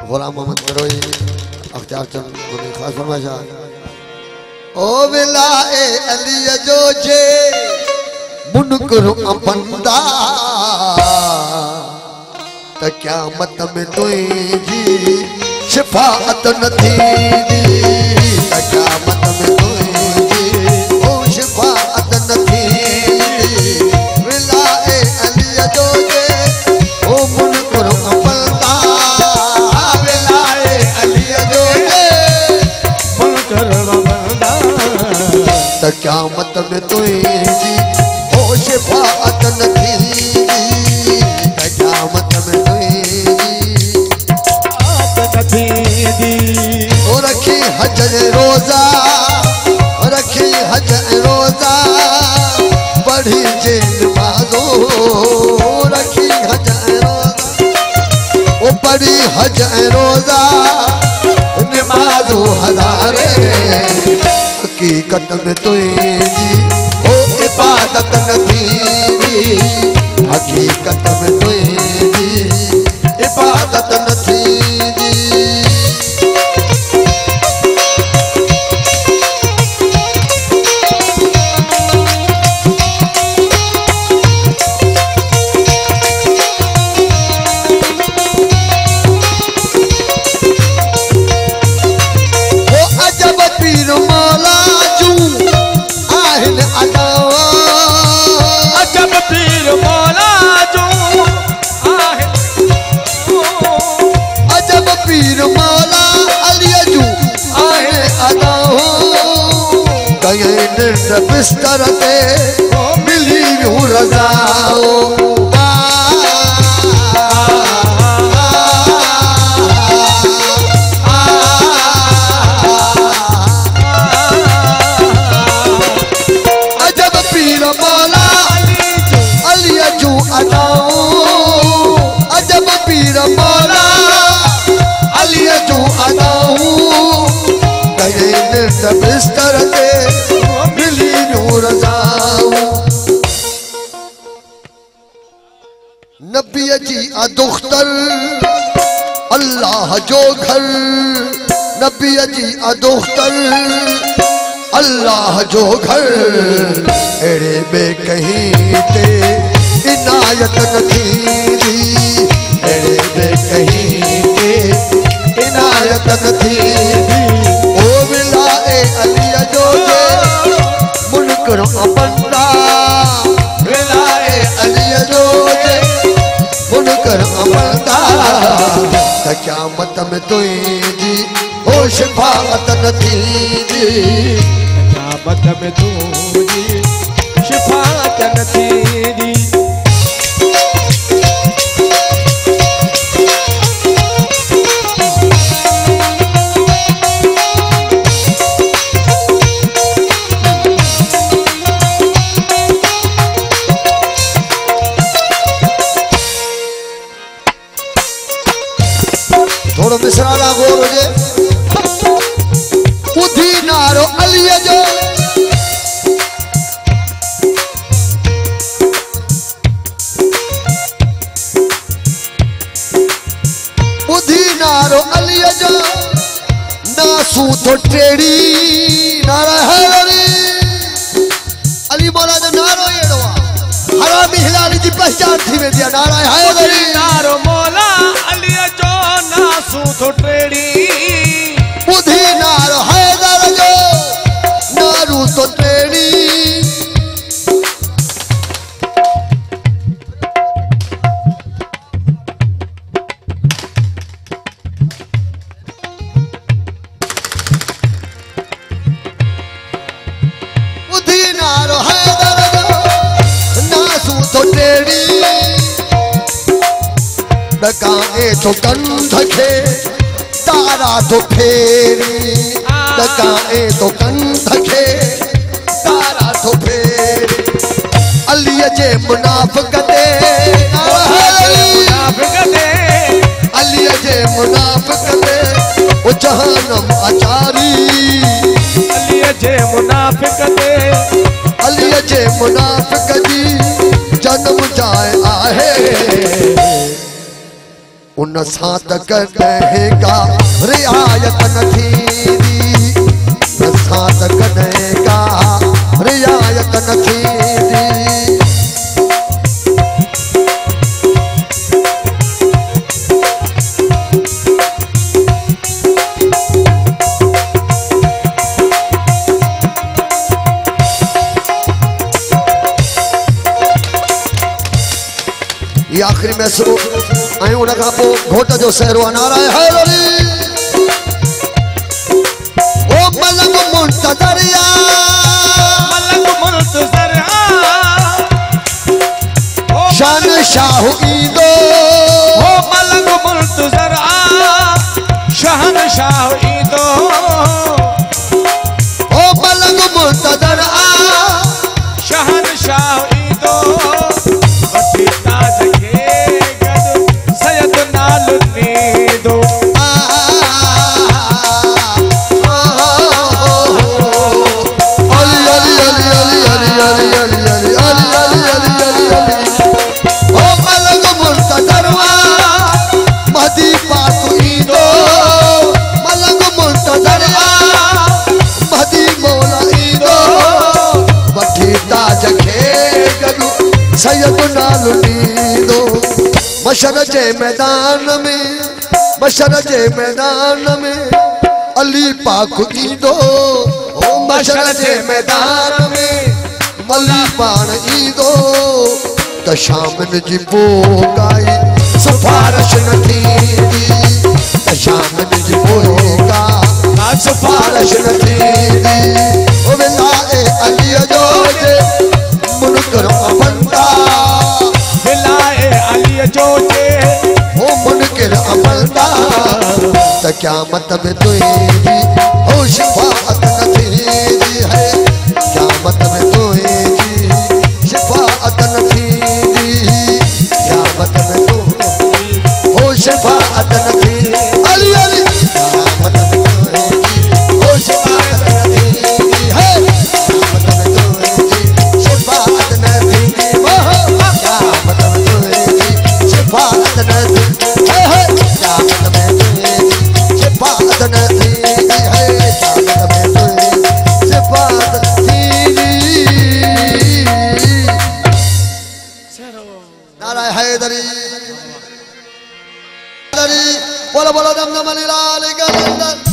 गुलाम मोहम्मद करोई अख्तियार चंद मुनी खास फरमाइशा ओ विलाए अली जो जे मुनकर अपंदा त क़यामत में तुझी शिफाअत न थींदी त क़यामत में तुझी ओ शिफाअत न थींदी विलाए अली जो जे ओ मुनकर अपंदा विलाए अली जो जे मुनकर अपंदा त क़यामत में तुझी ओ शिफाअत न थींदी त क़यामत में ओ रखी हज रोजा रखी हज रोजा पढ़ी जे नमाजो रखी हज रोजा ओ पढ़ी हज रोजा नमाजो हजारे हकीकत में तुझी ओ इबादत न थींदी हकीकत में तुझी इबादत न थींदी बिस्तर ते मिली यूं रज़ाओ अजब पीर मौला अली जू अदाओ अजब पीर मौला अली जू अदाओ बिस्तर ते नबी जी अदुख्तर अल्लाह जो घर नबी जी अदुख्तर अल्लाह जो घर एड़े में कहीं ते इनायत न थींदी एड़े में कहीं ते इनायत न थींदी ओ विलाए अली जो जे मुनकर अपंदा विलाए अली जो जे मुनकर अपंदा त क़यामत में तुझी ओ शिफाअत न थींदी क़यामत में तुझी शिफाअत न थींदी थोड़ो मिसराला गोर हुजे उधी नारो अली जो उधी नारो अली जो नासू तो टेड़ी नारा हैदरी अली मौला जो नारो एड़ो हरामी हिलाली जी पहचान थी वेंदी आहे नारा हैदरी नारो मौला अली जो नासू तो टेड़ी बुधी नारो हैदर जो नारू तो टेड़ी बुधी नारो हैदर जो नासू तो टेड़ी डकाए तो कंध खे तारा तो फेरी डकाए तो कंध खे तारा तो फेरी अली जे मुनाफिक दे अली जे मुनाफिक दे ओ जहन्नम अचारी अली जे मुनाफिक दे अली जे मुनाफिक जी जन्म जाए आहे उन सां त कॾहिं का रियायत न थींदी, उन सां त कॾहिं का रियायत न थींदी। ये आखिरी मैसरो ऐं उन खां पोइ घोट जो सहरो नारा हैदरी ओ मलंग मुंतज़रिया मलंग मुंतज़रिया शान शाह ईंदो ओ मलंग मुंतज़रिया शान शाह ईंदो ओ मलंग मुंतज़रिया शान शाह ईंदो मशर जे मैदान में, मशर जे मैदान में अली पाक ईंदो। मशर जे मैदान में अली पान ईंदो त शामन जी पोकाई सिफारिश न थींदी, त शामन जी पोका सिफारिश न थींदी। ओ विलाए अली जो जे मुनकर बंदा जो जे हो मुनकिर अमलदा त क़यामत में तुझी हो शिफाअत न थींदी है, क़यामत में तुझी शिफाअत न थींदी, क़यामत में तुझी हो शिफाअत न थींदी। अली अली क़यामत में तुझी हो शिफाअत न थींदी है, क़यामत में तुझी शिफाअत न थींदी। क़यामत में शिफाअत न थींदी है, क़यामत में तुझी शिफाअत न थींदी है, क़यामत में तुझी शिफाअत थींदी। नारा हैदरी बोलो बोलो दमदम अली लाल गंदर।